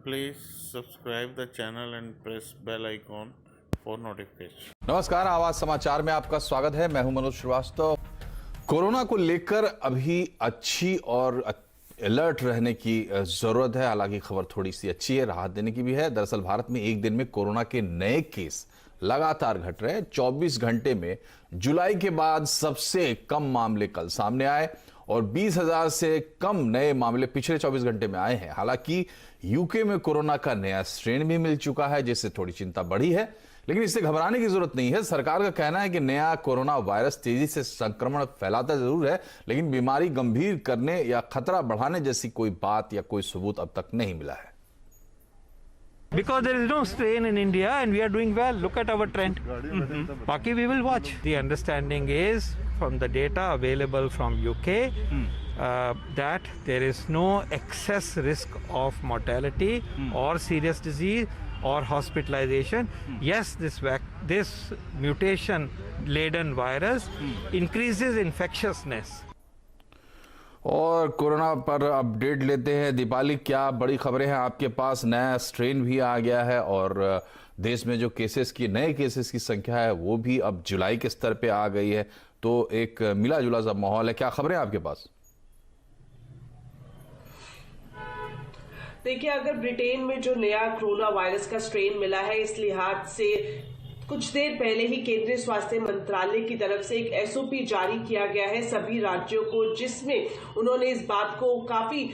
Please subscribe the channel and press bell icon for notification. नमस्कार, आवाज समाचार में आपका स्वागत है। मैं हूं मनोज श्रीवास्तव। कोरोना को लेकर अभी अच्छी और अलर्ट रहने की जरूरत है। हालांकि खबर थोड़ी सी अच्छी है, राहत देने की भी है। दरअसल भारत में एक दिन में कोरोना के नए केस लगातार घट रहे हैं। 24 घंटे में जुलाई के बाद सबसे कम मामले कल सामने आए और 20,000 से कम नए मामले पिछले 24 घंटे में आए हैं। हालांकि यूके में कोरोना का नया स्ट्रेन भी मिल चुका है, जिससे थोड़ी चिंता बढ़ी है, लेकिन इससे घबराने की जरूरत नहीं है। सरकार का कहना है कि नया कोरोना वायरस तेजी से संक्रमण फैलाता जरूर है, लेकिन बीमारी गंभीर करने या खतरा बढ़ाने जैसी कोई बात या कोई सबूत अब तक नहीं मिला है। Because there is no strain in India and we are doing well. Look at our trend. Baki we will watch. The understanding is from the data available from UK that there is no excess risk of mortality or serious disease or hospitalization. Yes, this mutation laden virus increases infectiousness. और corona पर update लेते हैं। दीपाली, क्या बड़ी खबरें हैं आपके पास? नया स्ट्रेन भी आ गया है और देश में जो नए केसेस की संख्या है वो भी अब जुलाई के स्तर पे आ गई है, तो एक मिला जुला सा माहौल है। क्या खबरें हैं आपके पास? देखिए, अगर ब्रिटेन में जो नया कोरोना वायरस का स्ट्रेन मिला है, इस लिहाज से कुछ देर पहले ही केंद्रीय स्वास्थ्य मंत्रालय की तरफ से एक एसओपी जारी किया गया है सभी राज्यों को, जिसमें उन्होंने इस बात को काफी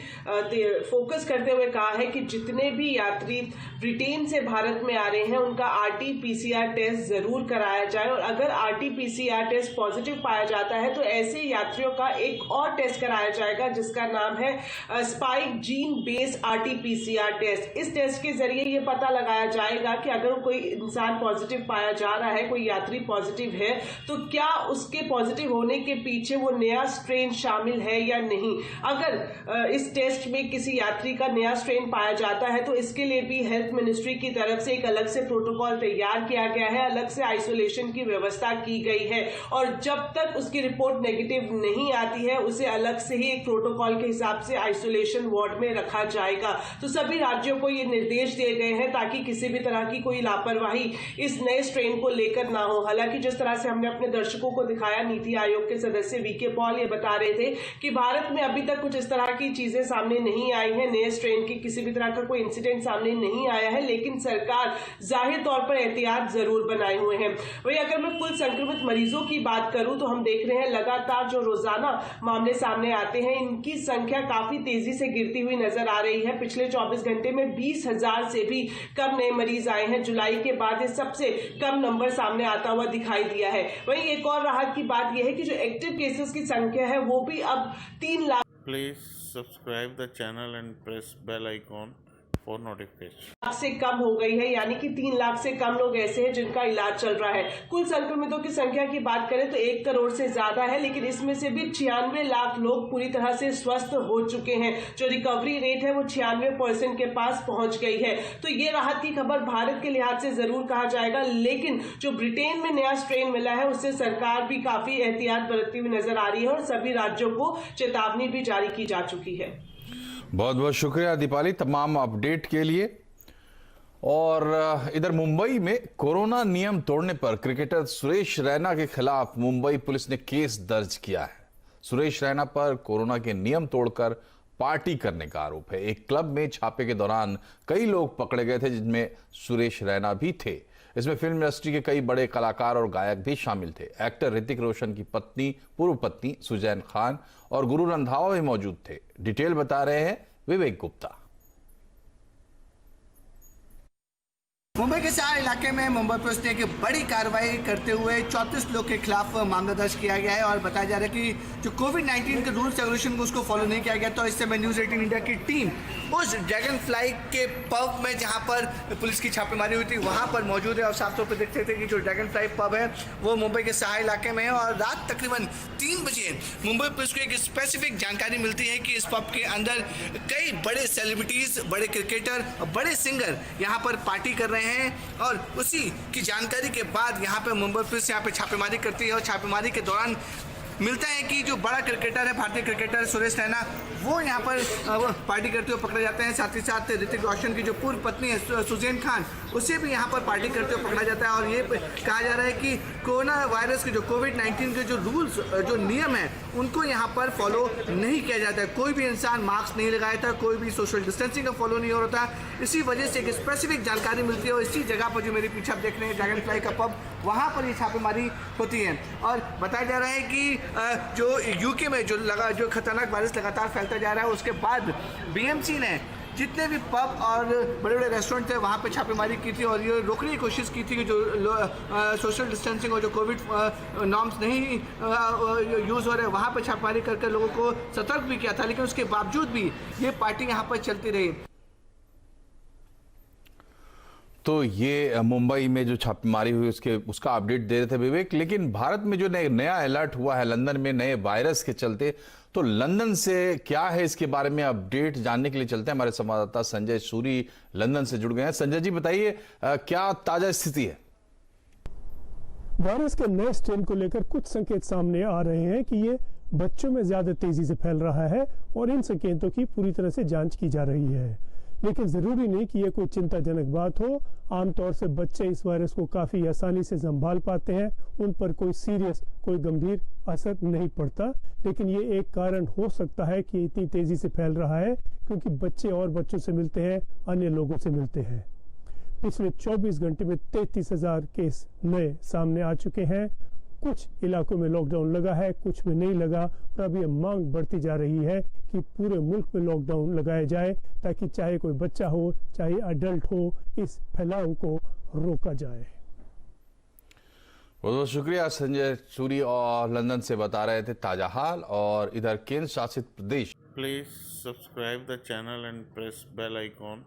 फोकस करते हुए कहा है कि जितने भी यात्री ब्रिटेन से भारत में आ रहे हैं उनका आरटी-पीसीआर टेस्ट जरूर कराया जाए, और अगर आरटी-पीसीआर टेस्ट पॉजिटिव पाया जाता है तो ऐसे यात्रियों का एक और टेस्ट कराया जाएगा जिसका नाम है spike gene based RT PCR test. इस टेस्ट के जरिए ये पता लगाया जाएगा कि अगर कोई इंसान पॉजिटिव पाया जा रहा है, कोई यात्री पॉजिटिव है, तो क्या उसके पॉजिटिव होने के पीछे वो नया स्ट्रेन शामिल है या नहीं। अगर इस टेस्ट में किसी यात्री का नया स्ट्रेन पाया जाता है तो इसके लिए भी हेल्थ मिनिस्ट्री की तरफ से एक अलग से प्रोटोकॉल तैयार किया गया है, अलग से आइसोलेशन की व्यवस्था की गई है, और जब तक उसकी रिपोर्ट नेगेटिव नहीं आती है उसे अलग से ही एक प्रोटोकॉल के हिसाब से आइसोलेशन वार्ड में रखा जाएगा। तो सभी राज्यों को ये निर्देश दिए गए हैं ताकि किसी भी तरह की कोई लापरवाही इस नए स्ट्रेन को लेकर ना हो। हालांकि जिस तरह से हमने अपने दर्शकों को दिखाया, नीति आयोग के सदस्य वीके पॉल ये बता रहे थे कि भारत में अभी तक कुछ इस तरह की चीजें सामने नहीं आई हैं, नए स्ट्रेन की किसी भी तरह का कोई इंसिडेंट सामने नहीं आया है, लेकिन सरकार जाहिर तौर पर एहतियात जरूर बनाए हुए हैं। वही अगर मैं कुल संक्रमित मरीजों की बात करूं तो हम देख रहे हैं लगातार जो रोजाना मामले सामने आते हैं इनकी संख्या काफी तेजी से गिरती हुई नजर आ रही है। पिछले 24 घंटे में 20,000 से भी कम नए मरीज आए हैं। जुलाई के बाद ये सबसे कम नंबर सामने आता हुआ दिखाई दिया है। वहीं एक और राहत की बात यह है कि जो एक्टिव केसेस की संख्या है वो भी अब 3 lakh. Please subscribe the channel and press bell icon for notification. से कम हो गई है, यानी कि 3 लाख से कम लोग ऐसे हैं जिनका इलाज चल रहा है। कुल संक्रमितों की संख्या की बात करें तो 1 करोड़ से ज्यादा है, लेकिन इसमें से भी 96 लाख लोग पूरी तरह से स्वस्थ हो चुके हैं। जो रिकवरी रेट है वो 96% के पास पहुंच गई है। तो ये राहत की खबर भारत के लिहाज से जरूर कहा जाएगा, लेकिन जो ब्रिटेन में नया स्ट्रेन मिला है उससे सरकार भी काफी एहतियात बरतती हुई नजर आ रही है और सभी राज्यों को चेतावनी भी जारी की जा चुकी है। बहुत बहुत शुक्रिया दीपाली तमाम अपडेट के लिए। और इधर मुंबई में कोरोना नियम तोड़ने पर क्रिकेटर सुरेश रैना के खिलाफ मुंबई पुलिस ने केस दर्ज किया है। सुरेश रैना पर कोरोना के नियम तोड़कर पार्टी करने का आरोप है। एक क्लब में छापे के दौरान कई लोग पकड़े गए थे, जिनमें सुरेश रैना भी थे। इसमें फिल्म इंडस्ट्री के कई बड़े कलाकार और गायक भी शामिल थे। एक्टर ऋतिक रोशन की पत्नी, पूर्व पत्नी सुजैन खान और गुरु रंधावा भी मौजूद थे। डिटेल बता रहे हैं विवेक गुप्ता। मुंबई के शहर इलाके में मुंबई पुलिस ने एक बड़ी कार्रवाई करते हुए 34 लोग के खिलाफ मामला दर्ज किया गया है और बताया जा रहा है कि जो कोविड-19 के रूल्स रेगुलेशन को उसको फॉलो नहीं किया गया। तो इस समय न्यूज़ 18 इंडिया की टीम उस ड्रैगन फ्लाई के पब में जहां पर पुलिस की छापेमारी हुई थी वहां पर मौजूद है और साफ तौर पर देखते थे कि जो ड्रैगन फ्लाई पब है वो मुंबई के शहर इलाके में है। और रात तकरीबन 3 बजे मुंबई पुलिस को एक स्पेसिफिक जानकारी मिलती है कि इस पब के अंदर कई बड़े सेलिब्रिटीज, बड़े क्रिकेटर, बड़े सिंगर यहाँ पर पार्टी कर रहे हैं और उसी की जानकारी के बाद यहाँ पे मुंबई पुलिस यहाँ पे छापेमारी करती है और छापेमारी के दौरान मिलता है कि जो बड़ा क्रिकेटर है, भारतीय क्रिकेटर सुरेश रैना, वो यहाँ पर पार्टी करते हुए पकड़े जाते हैं। साथ ही साथ ऋतिक रोशन की जो पूर्व पत्नी है सुजैन खान, उसे भी यहाँ पर पार्टी करते हुए पकड़ा जाता है। और ये कहा जा रहा है कि कोरोना वायरस के जो कोविड-19 के जो रूल्स, जो नियम है, उनको यहाँ पर फॉलो नहीं किया जाता है। कोई भी इंसान मास्क नहीं लगाया था, कोई भी सोशल डिस्टेंसिंग का फॉलो नहीं हो रहा था। इसी वजह से एक स्पेसिफिक जानकारी मिलती है और इसी जगह पर जो मेरे पीछे आप देख रहे हैं ड्रैगन फ्लाई का पब, वहाँ पर ये छापेमारी होती है। और बताया जा रहा है कि जो यूके में जो खतरनाक वायरस लगातार फैलता जा रहा है, उसके बाद बीएमसी ने जितने भी पब और बड़े बड़े रेस्टोरेंट थे वहाँ पे छापेमारी की थी और ये रोकने की कोशिश की थी कि जो सोशल डिस्टेंसिंग और जो कोविड नॉर्म्स नहीं यूज़ हो रहे, वहाँ पे छापेमारी करके लोगों को सतर्क भी किया था। लेकिन उसके बावजूद भी ये पार्टी यहाँ पर चलती रही। तो ये मुंबई में जो छापेमारी हुई उसका अपडेट दे रहे थे विवेक। लेकिन भारत में जो नया अलर्ट हुआ है लंदन में नए वायरस के चलते, तो लंदन से क्या है इसके बारे में अपडेट जानने के लिए चलते हैं। हमारे संवाददाता संजय सूरी लंदन से जुड़ गए हैं। संजय जी बताइए क्या ताजा स्थिति है। वायरस के नए स्ट्रेन को लेकर कुछ संकेत सामने आ रहे हैं कि ये बच्चों में ज्यादा तेजी से फैल रहा है और इन संकेतों की पूरी तरह से जांच की जा रही है। लेकिन जरूरी नहीं कि यह कोई चिंताजनक बात हो। आमतौर से बच्चे इस वायरस को काफी आसानी से संभाल पाते हैं, उन पर कोई गंभीर असर नहीं पड़ता। लेकिन ये एक कारण हो सकता है कि इतनी तेजी से फैल रहा है क्योंकि बच्चे और बच्चों से मिलते हैं, अन्य लोगों से मिलते हैं। पिछले 24 घंटे में 33,000 केस नए सामने आ चुके हैं। कुछ इलाकों में लॉकडाउन लगा है, कुछ में नहीं लगा और अब ये मांग बढ़ती जा रही है कि पूरे मुल्क में लॉकडाउन लगाया जाए ताकि चाहे कोई बच्चा हो चाहे अडल्ट हो, इस फैलाव को रोका जाए। बहुत बहुत शुक्रिया संजय सूरी और लंदन से बता रहे थे ताजा हाल। और इधर केंद्र शासित प्रदेश, Please subscribe the channel and press bell icon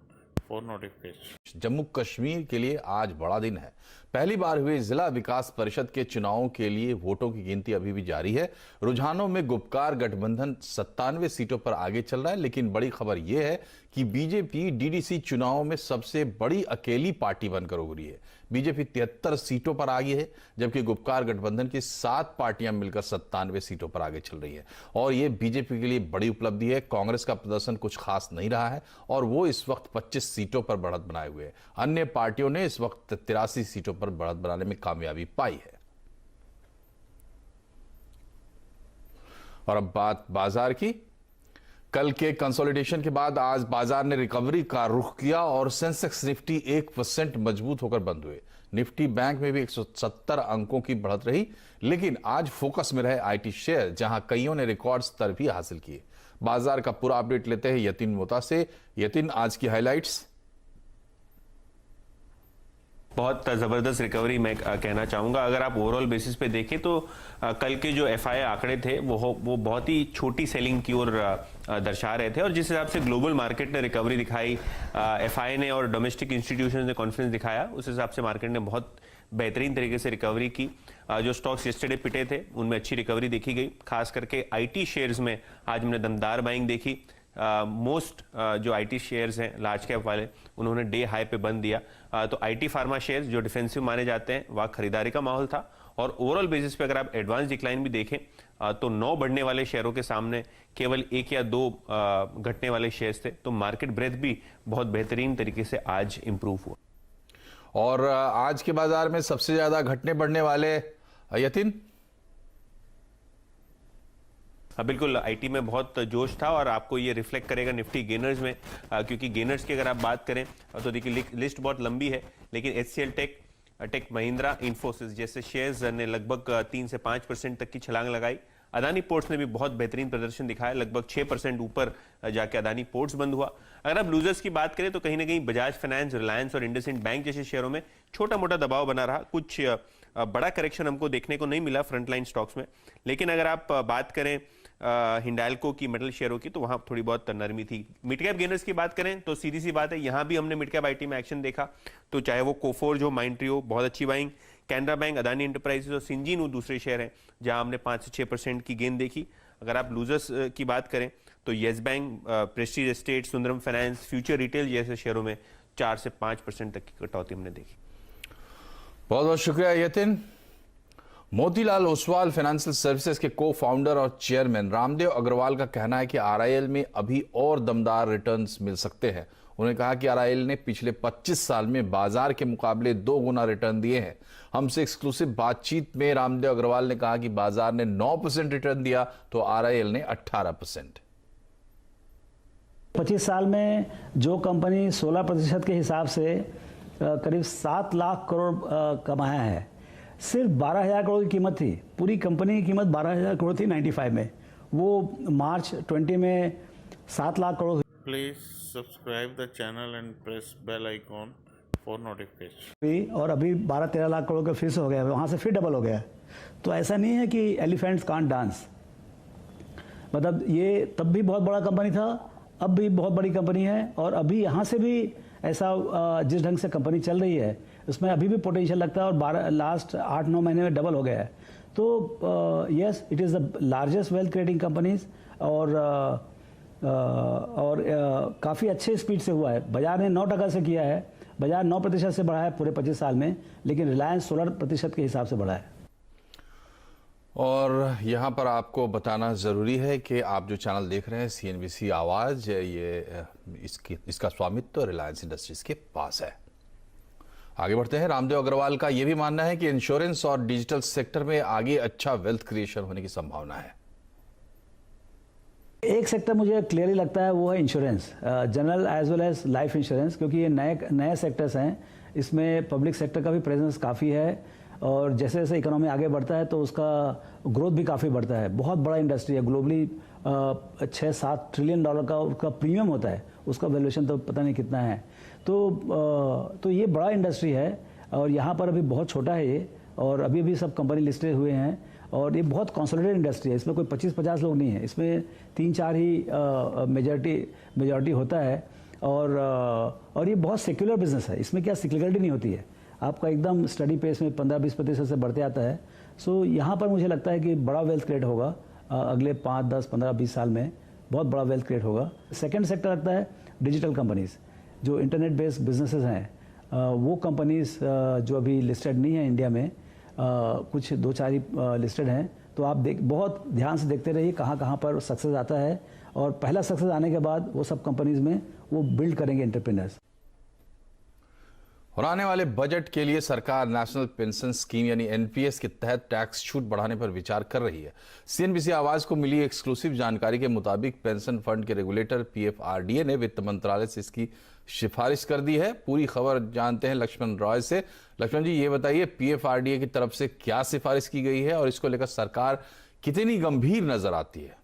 for notification. Jammu Kashmir के लिए आज बड़ा दिन है। पहली बार हुए जिला विकास परिषद के चुनावों के लिए वोटों की गिनती अभी भी जारी है। रुझानों में गुपकार गठबंधन 97 सीटों पर आगे चल रहा है, लेकिन बड़ी खबर यह है कि बीजेपी डीडीसी चुनावों में सबसे बड़ी अकेली पार्टी बनकर उभरी है। बीजेपी 73 सीटों पर आगे है, जबकि गुपकार गठबंधन की 7 पार्टियां मिलकर 97 सीटों पर आगे चल रही है और यह बीजेपी के लिए बड़ी उपलब्धि है। कांग्रेस का प्रदर्शन कुछ खास नहीं रहा है और वो इस वक्त 25 सीटों पर बढ़त बनाए हुए है। अन्य पार्टियों ने इस वक्त 83 सीटों पर बढ़त बनाने में कामयाबी पाई है। और अब बात बाजार की। कल के कंसोलिडेशन के बाद आज बाजार ने रिकवरी का रुख किया और सेंसेक्स निफ्टी 1% मजबूत होकर बंद हुए। निफ्टी बैंक में भी 170 अंकों की बढ़त रही, लेकिन आज फोकस में रहे आईटी शेयर, जहां कईयों ने रिकॉर्ड स्तर भी हासिल किए। बाजार का पूरा अपडेट लेते हैं यतिन मोता से। यतिन, आज की हाइलाइट्स। बहुत ज़बरदस्त रिकवरी मैं कहना चाहूँगा। अगर आप ओवरऑल बेसिस पे देखें तो कल के जो एफआई आंकड़े थे वो बहुत ही छोटी सेलिंग की ओर दर्शा रहे थे और जिस हिसाब से ग्लोबल मार्केट ने रिकवरी दिखाई, एफआई ने और डोमेस्टिक इंस्टीट्यूशन ने कॉन्फिडेंस दिखाया, उस हिसाब से मार्केट ने बहुत बेहतरीन तरीके से रिकवरी की। जो स्टॉक्स यस्टरडे पिटे थे उनमें अच्छी रिकवरी देखी गई। खास करके आईटी शेयर्स में आज हमने दमदार बाइंग देखी। मोस्ट जो आईटी शेयर्स हैं लार्ज कैप वाले, उन्होंने डे हाई पे बंद दिया। तो आईटी फार्मा शेयर्स जो डिफेंसिव माने जाते हैं वहाँ खरीदारी का माहौल था। और ओवरऑल बेसिस पे अगर आप एडवांस डिक्लाइन भी देखें तो 9 बढ़ने वाले शेयरों के सामने केवल 1 या 2 घटने वाले शेयर्स थे। तो मार्केट ब्रेथ भी बहुत बेहतरीन तरीके से आज इंप्रूव हुआ। और आज के बाजार में सबसे ज्यादा घटने बढ़ने वाले यतिन? बिल्कुल, आईटी में बहुत जोश था और आपको ये रिफ्लेक्ट करेगा निफ्टी गेनर्स में, क्योंकि गेनर्स की अगर आप बात करें तो देखिए लिस्ट बहुत लंबी है, लेकिन एचसीएल टेक महिंद्रा, इन्फोसिस जैसे शेयर्स ने लगभग 3 से 5% तक की छलांग लगाई। अदानी पोर्ट्स ने भी बहुत बेहतरीन प्रदर्शन दिखाया, लगभग 6% ऊपर जाके अदानी पोर्ट्स बंद हुआ। अगर आप लूजर्स की बात करें तो कहीं ना कहीं बजाज फाइनेंस, रिलायंस और इंडसइंड बैंक जैसे शेयरों में छोटा मोटा दबाव बना रहा। कुछ बड़ा करेक्शन हमको देखने को नहीं मिला फ्रंटलाइन स्टॉक्स में। लेकिन अगर आप बात करें हिंडाल्को की मेटल शेयरों की तो वहां थोड़ी बहुत नरमी थी। मिड कैप गेनर्स की बात करें तो सीधी सी बात है, यहां भी हमने मिड कैप आईटी में एक्शन देखा। तो चाहे वो कोफोर्ज हो, माइंट्री हो, बहुत अच्छी buying. Canara bank, Adani enterprises और सिंजीन वो दूसरे शेयर हैं जहां हमने 5 से 6% की गेन देखी। अगर आप लूजर्स की बात करें तो yes bank, Prestige estate, Sundaram finance, future retail जैसे शेयरों में 4 से 5% तक की कटौती हमने देखी। बहुत बहुत शुक्रिया यतिन। मोतीलाल ओसवाल फाइनेंशियल सर्विसेज के को फाउंडर और चेयरमैन रामदेव अग्रवाल का कहना है कि आरआईएल में अभी और दमदार रिटर्न्स मिल सकते हैं। उन्होंने कहा कि आरआईएल ने पिछले 25 साल में बाजार के मुकाबले 2 गुना रिटर्न दिए हैं। हमसे एक्सक्लूसिव बातचीत में रामदेव अग्रवाल ने कहा कि बाजार ने 9% रिटर्न दिया तो आरआईएल ने 18%। 25 साल में जो कंपनी 16% के हिसाब से करीब 7 लाख करोड़ कमाया है, सिर्फ 12,000 करोड़ की कीमत थी। पूरी कंपनी की कीमत 12,000 करोड़ थी 95 में, वो मार्च 20 में 7 lakh crore. Please subscribe the channel and press bell icon for notification. और अभी 12-13 लाख करोड़ का फिर से हो गया, वहाँ से फिर डबल हो गया। तो ऐसा नहीं है कि एलिफेंट्स कांट डांस, मतलब ये तब भी बहुत बड़ा कंपनी था, अब भी बहुत बड़ी कंपनी है, और अभी यहाँ से भी ऐसा जिस ढंग से कंपनी चल रही है उसमें अभी भी पोटेंशियल लगता है, और लास्ट 8-9 महीने में डबल हो गया है। तो yes, it is the largest wealth creating companies, और काफ़ी अच्छे स्पीड से हुआ है। बाजार ने 9% से किया है, बाजार 9% से बढ़ा है पूरे 25 साल में, लेकिन रिलायंस 16% के हिसाब से बढ़ा है। और यहाँ पर आपको बताना ज़रूरी है कि आप जो चैनल देख रहे हैं CNBC आवाज़, ये इसका स्वामित्व रिलायंस इंडस्ट्रीज के पास है। आगे बढ़ते हैं। रामदेव अग्रवाल का यह भी मानना है कि इंश्योरेंस और डिजिटल सेक्टर में आगे अच्छा वेल्थ क्रिएशन होने की संभावना है। एक सेक्टर मुझे क्लियरली लगता है, वो है insurance, general as well as life insurance, क्योंकि ये नए सेक्टर्स हैं। इसमें पब्लिक सेक्टर का भी प्रेजेंस काफ़ी है, और जैसे जैसे इकोनॉमी आगे बढ़ता है तो उसका ग्रोथ भी काफ़ी बढ़ता है। बहुत बड़ा इंडस्ट्री है, ग्लोबली 6-7 ट्रिलियन डॉलर का उसका प्रीमियम होता है, उसका वैल्यूएशन तो पता नहीं कितना है। तो ये बड़ा इंडस्ट्री है, और यहाँ पर अभी बहुत छोटा है ये, और अभी सब कंपनी लिस्टेड हुए हैं, और ये बहुत कंसोलिडेटेड इंडस्ट्री है। इसमें कोई 25-50 लोग नहीं है, इसमें 3-4 ही मेजॉरिटी होता है, और ये बहुत सेक्युलर बिजनेस है। इसमें क्या सिक्लिकलिटी नहीं होती है, आपका एकदम स्टडी पेस में 15-20% से बढ़ते आता है। सो यहाँ पर मुझे लगता है कि बड़ा वेल्थ क्रिएट होगा अगले 5, 10, 15, 20 साल में, बहुत बड़ा वेल्थ क्रिएट होगा। सेकेंड सेक्टर लगता है डिजिटल कंपनीज, जो इंटरनेट बेस्ड बिजनेसेस हैं, वो कंपनीज जो अभी लिस्टेड नहीं है इंडिया में, कुछ 2-4 ही लिस्टेड हैं। तो आप बहुत ध्यान से देखते रहिए कहाँ पर सक्सेस आता है, और पहला सक्सेस आने के बाद वो सब कंपनीज में वो बिल्ड करेंगे एंटरप्रेन्योर्स। और आने वाले बजट के लिए सरकार नेशनल पेंशन स्कीम यानी एनपीएस के तहत टैक्स छूट बढ़ाने पर विचार कर रही है। CNBC आवाज को मिली एक्सक्लूसिव जानकारी के मुताबिक पेंशन फंड के रेगुलेटर PFRDA ने वित्त मंत्रालय से इसकी सिफारिश कर दी है। पूरी खबर जानते हैं लक्ष्मण रॉय से। लक्ष्मण जी, ये बताइए PFRDA की तरफ से क्या सिफारिश की गई है और इसको लेकर सरकार कितनी गंभीर नजर आती है?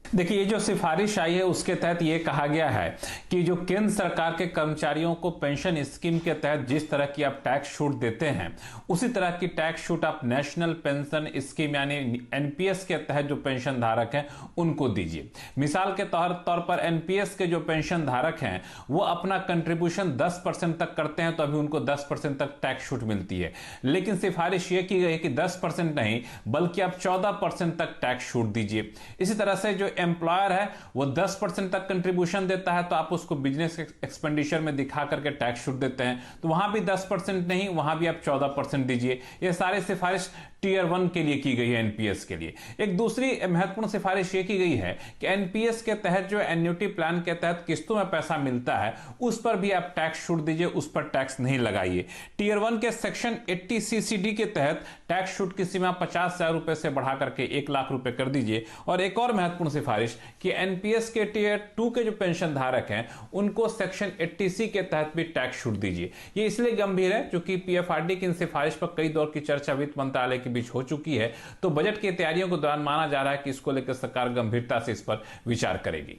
देखिए, ये जो सिफारिश आई है उसके तहत ये कहा गया है कि जो केंद्र सरकार के कर्मचारियों को पेंशन स्कीम के तहत जिस तरह की आप टैक्स छूट देते हैं, उसी तरह की टैक्स छूट आप नेशनल पेंशन स्कीम यानी एनपीएस के तहत जो पेंशन धारक हैं उनको दीजिए। मिसाल के तौर पर एनपीएस के जो पेंशन धारक हैं वो अपना कंट्रीब्यूशन 10% तक करते हैं, तो अभी उनको 10% तक टैक्स छूट मिलती है। लेकिन सिफारिश ये की गई है कि 10% नहीं बल्कि आप 14% तक टैक्स छूट दीजिए। इसी तरह से जो एम्प्लॉयर है वो 10% तक कंट्रीब्यूशन देता है, तो आप उसको बिजनेस एक्सपेंडिचर में दिखा करके टैक्स छूट देते हैं, तो वहां भी 10% नहीं, वहां भी आप 14% दीजिए। ये सारी सिफारिश टीयर 1 के लिए की गई है, एनपीएस के लिए। एक दूसरी महत्वपूर्ण सिफारिश ये की गई है कि एनपीएस के तहत जो एन्युटी प्लान के तहत किस्तों में पैसा मिलता है उस पर भी आप टैक्स छूट दीजिए, उस पर टैक्स नहीं लगाइए। टीयर 1 के सेक्शन 80 सीसीडी के तहत टैक्स छूट की सीमा 50,000 रुपए से बढ़ा करके 1 लाख रुपए कर दीजिए। और एक और महत्वपूर्ण सिफारिश कि एनपीएस के टीयर 2 के जो पेंशन धारक हैं उनको सेक्शन 80C के तहत भी टैक्स छूट दीजिए। ये इसलिए गंभीर है क्योंकि पीएफआरडी की इन सिफारिश पर कई दौर की चर्चा वित्त मंत्रालय के बीच हो चुकी है, तो बजट की तैयारियों के दौरान माना जा रहा है कि इसको लेकर सरकार गंभीरता से इस पर विचार करेगी।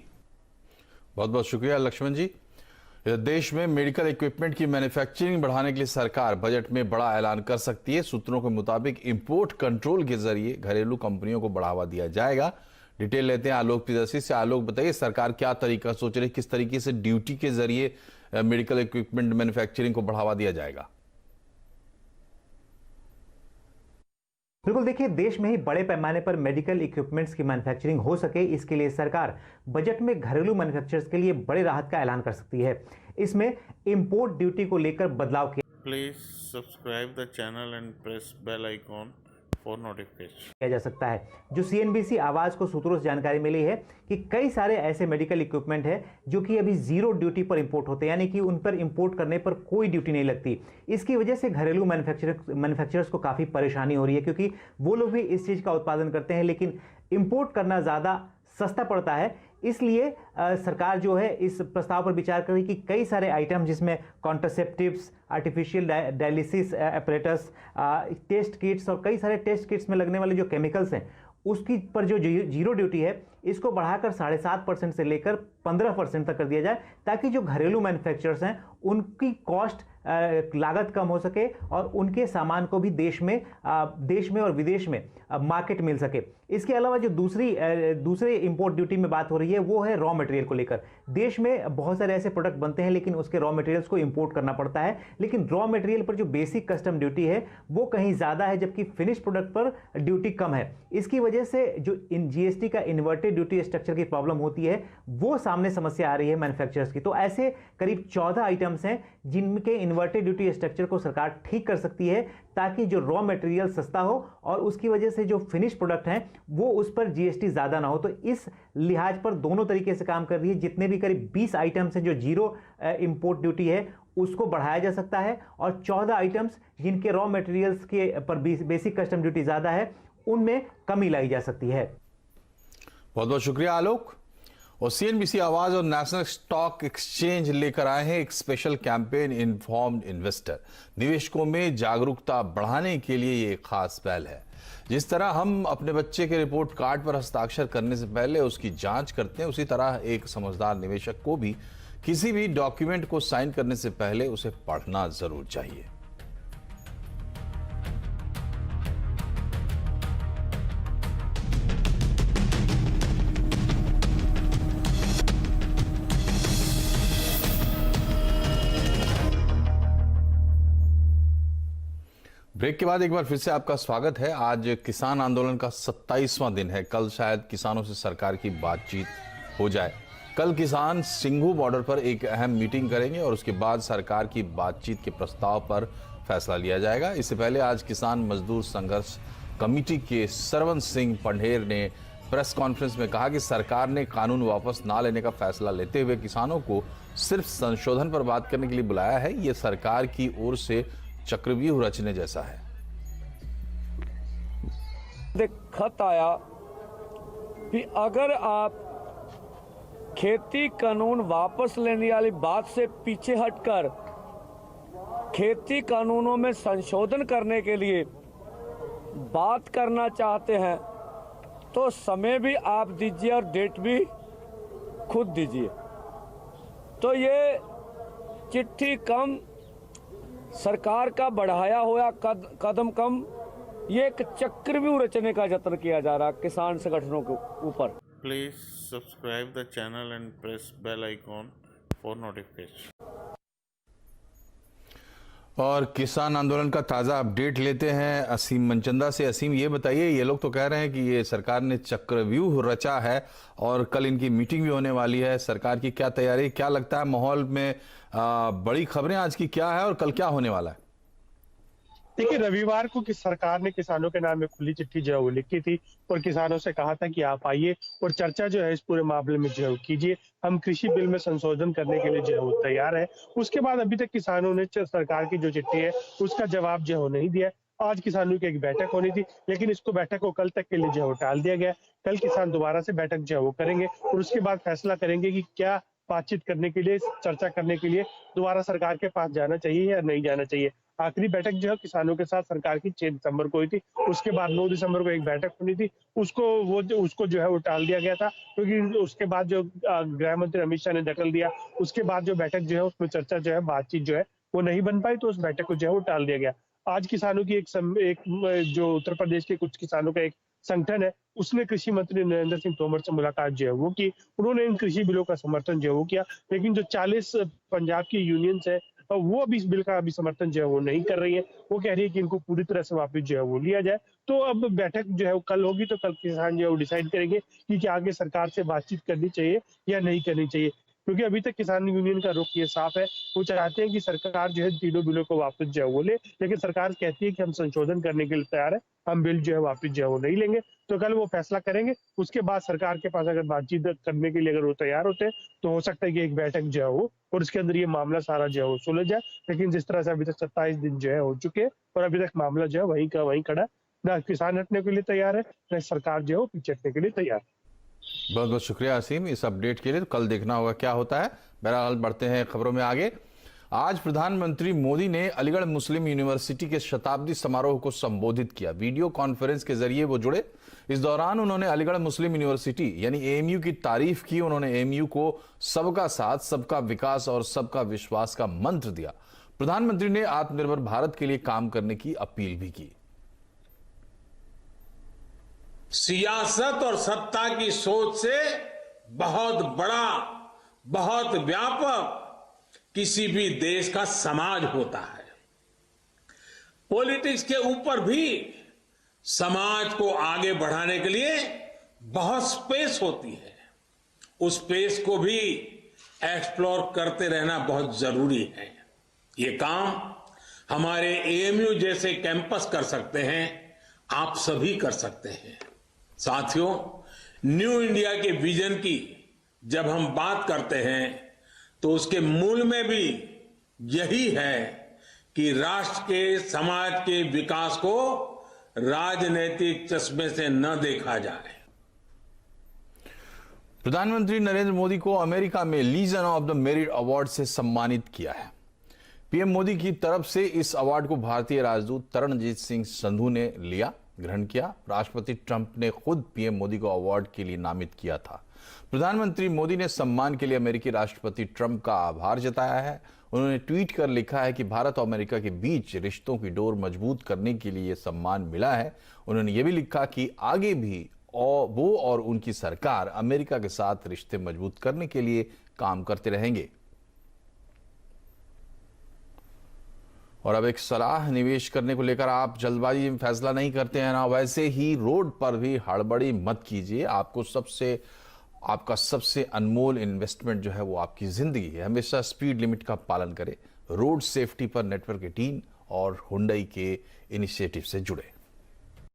बहुत बहुत शुक्रिया लक्ष्मण जी। देश में मेडिकल इक्विपमेंट की मैन्युफैक्चरिंग बढ़ाने के लिए सरकार बजट में बड़ा ऐलान कर सकती है। सूत्रों के मुताबिक इंपोर्ट कंट्रोल के जरिए घरेलू कंपनियों को बढ़ावा दिया जाएगा। डिटेल लेते हैं आलोक प्रियदर्शी से। आलोक, बताइए सरकार क्या तरीका सोच रही है, किस तरीके से ड्यूटी के जरिए मेडिकल इक्विपमेंट मैन्युफैक्चरिंग को बढ़ावा दिया जाएगा? बिल्कुल, देखिए, देश में ही बड़े पैमाने पर मेडिकल इक्विपमेंट्स की मैन्युफैक्चरिंग हो सके, इसके लिए सरकार बजट में घरेलू मैन्युफैक्चरर्स के लिए बड़े राहत का ऐलान कर सकती है। इसमें इंपोर्ट ड्यूटी को लेकर बदलाव किया। Please subscribe the channel and press bell icon for notification. किया जा सकता है। जो CNBC आवाज को सूत्रों से जानकारी मिली है कि कई सारे ऐसे मेडिकल इक्विपमेंट है जो कि अभी जीरो ड्यूटी पर इंपोर्ट होते हैं, यानी कि उन पर इंपोर्ट करने पर कोई ड्यूटी नहीं लगती। इसकी वजह से घरेलू मैन्युफैक्चरर्स को काफी परेशानी हो रही है, क्योंकि वो लोग भी इस चीज का उत्पादन करते हैं लेकिन इंपोर्ट करना ज्यादा सस्ता पड़ता है। इसलिए सरकार जो है इस प्रस्ताव पर विचार कर रही है कि कई सारे आइटम जिसमें contraceptives, artificial dialysis apparatus, test kits और कई सारे टेस्ट किट्स में लगने वाले जो केमिकल्स हैं उसकी पर जो जीरो ड्यूटी है इसको बढ़ाकर 7.5% से लेकर 15% तक कर दिया जाए, ताकि जो घरेलू मैन्युफैक्चरर्स हैं उनकी कॉस्ट लागत कम हो सके और उनके सामान को भी देश में और विदेश में मार्केट मिल सके। इसके अलावा जो दूसरे इंपोर्ट ड्यूटी में बात हो रही है वो है रॉ मटेरियल को लेकर। देश में बहुत सारे ऐसे प्रोडक्ट बनते हैं लेकिन उसके रॉ मटेरियल्स को इंपोर्ट करना पड़ता है, लेकिन रॉ मटेरियल पर जो बेसिक कस्टम ड्यूटी है वो कहीं ज्यादा है, जबकि फिनिश प्रोडक्ट पर ड्यूटी कम है। इसकी वजह से जो GST का इन्वर्टेड ड्यूटी स्ट्रक्चर की प्रॉब्लम होती है वो सामने समस्या आ रही है मैन्युफैक्चरर्स की। तो ऐसे करीब 14 आइटम्स हैं जिनके इन्वर्टेड ड्यूटी स्ट्रक्चर को सरकार ठीक कर सकती है, ताकि जो रॉ मटेरियल सस्ता हो और उसकी वजह से जो फिनिश प्रोडक्ट हैं वो उस पर GST ज्यादा ना हो। तो इस लिहाज पर दोनों तरीके से काम कर रही है। जितने भी करीब 20 आइटम्स हैं जो जीरो इंपोर्ट ड्यूटी है उसको बढ़ाया जा सकता है, और 14 आइटम्स जिनके रॉ मटेरियल्स के पर बेसिक कस्टम ड्यूटी ज्यादा है उनमें कमी लाई जा सकती है। बहुत बहुत शुक्रिया आलोक। और CNBC आवाज और नेशनल स्टॉक एक्सचेंज लेकर आए हैं एक स्पेशल कैंपेन इन्फॉर्म्ड इन्वेस्टर। निवेशकों में जागरूकता बढ़ाने के लिए ये एक खास पहल है। जिस तरह हम अपने बच्चे के रिपोर्ट कार्ड पर हस्ताक्षर करने से पहले उसकी जांच करते हैं, उसी तरह एक समझदार निवेशक को भी किसी भी डॉक्यूमेंट को साइन करने से पहले उसे पढ़ना जरूर चाहिए। ब्रेक के बाद एक बार फिर से आपका स्वागत है। आज किसान आंदोलन का 27वां दिन है। कल शायद किसानों से सरकार की बातचीत हो जाए। कल किसान सिंघू बॉर्डर पर एक अहम मीटिंग करेंगे और उसके बाद सरकार की बातचीत के प्रस्ताव पर फैसला लिया जाएगा। इससे पहले आज किसान मजदूर संघर्ष कमेटी के सरवन सिंह पंढेर ने प्रेस कॉन्फ्रेंस में कहा कि सरकार ने कानून वापस ना लेने का फैसला लेते हुए किसानों को सिर्फ संशोधन पर बात करने के लिए बुलाया है। ये सरकार की ओर से चक्रव्यूह रचने जैसा है। खत आया कि अगर आप खेती कानून वापस लेने वाली बात से पीछे हटकर खेती कानूनों में संशोधन करने के लिए बात करना चाहते हैं तो समय भी आप दीजिए और डेट भी खुद दीजिए। तो ये चिट्ठी कम, सरकार का बढ़ाया हुआ कदम कम, ये एक चक्रव्यूह रचने का यत्न किया जा रहा है किसान संगठनों के ऊपर। Please subscribe the channel and press bell icon for notification. और किसान आंदोलन का ताज़ा अपडेट लेते हैं असीम मनचंदा से। असीम, ये बताइए, ये लोग तो कह रहे हैं कि ये सरकार ने चक्रव्यूह रचा है और कल इनकी मीटिंग भी होने वाली है। सरकार की क्या तैयारी, क्या लगता है माहौल में बड़ी खबरें आज की क्या है और कल क्या होने वाला है? देखिए, रविवार को सरकार ने किसानों के नाम में खुली चिट्ठी जो है वो लिखी थी और किसानों से कहा था कि आप आइए और चर्चा जो है इस पूरे मामले में जो है कीजिए। हम कृषि बिल में संशोधन करने के लिए जो है वो तैयार है। उसके बाद अभी तक किसानों ने सरकार की जो चिट्ठी है उसका जवाब जो है वो नहीं दिया। आज किसानों की एक बैठक होनी थी, लेकिन इसको बैठक को कल तक के लिए जो है वो टाल दिया गया। कल किसान दोबारा से बैठक जो है वो करेंगे और उसके बाद फैसला करेंगे कि क्या बातचीत करने के लिए, चर्चा करने के लिए दोबारा सरकार के पास जाना चाहिए या नहीं जाना चाहिए। आखिरी बैठक जो है किसानों के साथ सरकार की 6 दिसंबर को हुई थी। उसके बाद 9 दिसंबर को एक बैठक होनी थी, उसको जो है वो टाल दिया गया था, क्योंकि उसके बाद जो गृह मंत्री अमित शाह ने धकेल दिया। उसके बाद जो बैठक जो है उसमें चर्चा जो है, बातचीत जो है वो नहीं बन पाई, तो उस बैठक को जो है वो टाल दिया गया। आज किसानों की एक जो उत्तर प्रदेश के कुछ किसानों का एक संगठन है, उसने कृषि मंत्री नरेंद्र सिंह तोमर से मुलाकात जो है वो की। उन्होंने इन कृषि बिलों का समर्थन जो है वो किया, लेकिन जो 40 पंजाब की यूनियंस है वो अभी इस बिल का अभी समर्थन जो है वो नहीं कर रही है। वो कह रही है कि इनको पूरी तरह से वापस जो है वो लिया जाए। तो अब बैठक जो है वो कल होगी, तो कल किसान जो है वो डिसाइड करेंगे कि क्या आगे सरकार से बातचीत करनी चाहिए या नहीं करनी चाहिए। क्योंकि अभी तक किसान यूनियन का रुख ये साफ है, वो चाहते हैं कि सरकार जो है तीनों बिलों को वापस जो है वो ले, लेकिन सरकार कहती है कि हम संशोधन करने के लिए तैयार है, हम बिल जो है वापस जो है वो नहीं लेंगे। तो कल वो फैसला करेंगे, उसके बाद सरकार के पास अगर बातचीत करने के लिए अगर वो तैयार होते हैं तो हो सकता है कि एक बैठक जो है वो और उसके अंदर ये मामला सारा जो है वो सुलझ जाए। लेकिन जिस तरह से अभी तक 27 दिन जो है हो चुके हैं और अभी तक मामला जो है वहीं का वहीं खड़ा है, ना किसान हटने के लिए तैयार है, ना सरकार जो है वो पीछे हटने के लिए तैयार है। बहुत बहुत शुक्रिया असीम इस अपडेट के लिए। तो कल देखना होगा क्या होता है। बहरहाल बढ़ते हैं खबरों में आगे। आज प्रधानमंत्री मोदी ने अलीगढ़ मुस्लिम यूनिवर्सिटी के शताब्दी समारोह को संबोधित किया। वीडियो कॉन्फ्रेंस के जरिए वो जुड़े। इस दौरान उन्होंने अलीगढ़ मुस्लिम यूनिवर्सिटी यानी एएमयू की तारीफ की। उन्होंने एएमयू को सबका साथ, सबका विकास और सबका विश्वास का मंत्र दिया। प्रधानमंत्री ने आत्मनिर्भर भारत के लिए काम करने की अपील भी की। सियासत और सत्ता की सोच से बहुत बड़ा, बहुत व्यापक किसी भी देश का समाज होता है। पॉलिटिक्स के ऊपर भी समाज को आगे बढ़ाने के लिए बहुत स्पेस होती है। उस स्पेस को भी एक्सप्लोर करते रहना बहुत जरूरी है। ये काम हमारे एएमयू जैसे कैंपस कर सकते हैं, आप सभी कर सकते हैं। साथियों, न्यू इंडिया के विजन की जब हम बात करते हैं तो उसके मूल में भी यही है कि राष्ट्र के, समाज के विकास को राजनीतिक चश्मे से न देखा जाए। प्रधानमंत्री नरेंद्र मोदी को अमेरिका में legion of the merit award से सम्मानित किया है। पीएम मोदी की तरफ से इस अवार्ड को भारतीय राजदूत तरणजीत सिंह संधू ने ग्रहण किया। राष्ट्रपति ट्रंप ने खुद पीएम मोदी को अवार्ड के लिए नामित किया था। प्रधानमंत्री मोदी ने सम्मान के लिए अमेरिकी राष्ट्रपति ट्रंप का आभार जताया है। उन्होंने ट्वीट कर लिखा है कि भारत और अमेरिका के बीच रिश्तों की डोर मजबूत करने के लिए यह सम्मान मिला है। उन्होंने यह भी लिखा कि आगे भी वो और उनकी सरकार अमेरिका के साथ रिश्ते मजबूत करने के लिए काम करते रहेंगे। और अब एक सलाह, निवेश करने को लेकर आप जल्दबाजी में फैसला नहीं करते हैं ना, वैसे ही रोड पर भी हड़बड़ी मत कीजिए। आपका सबसे अनमोल इन्वेस्टमेंट जो है वो आपकी जिंदगी है। हमेशा स्पीड लिमिट का पालन करें। रोड सेफ्टी पर नेटवर्क 18 और हुंडई के इनिशिएटिव से जुड़े।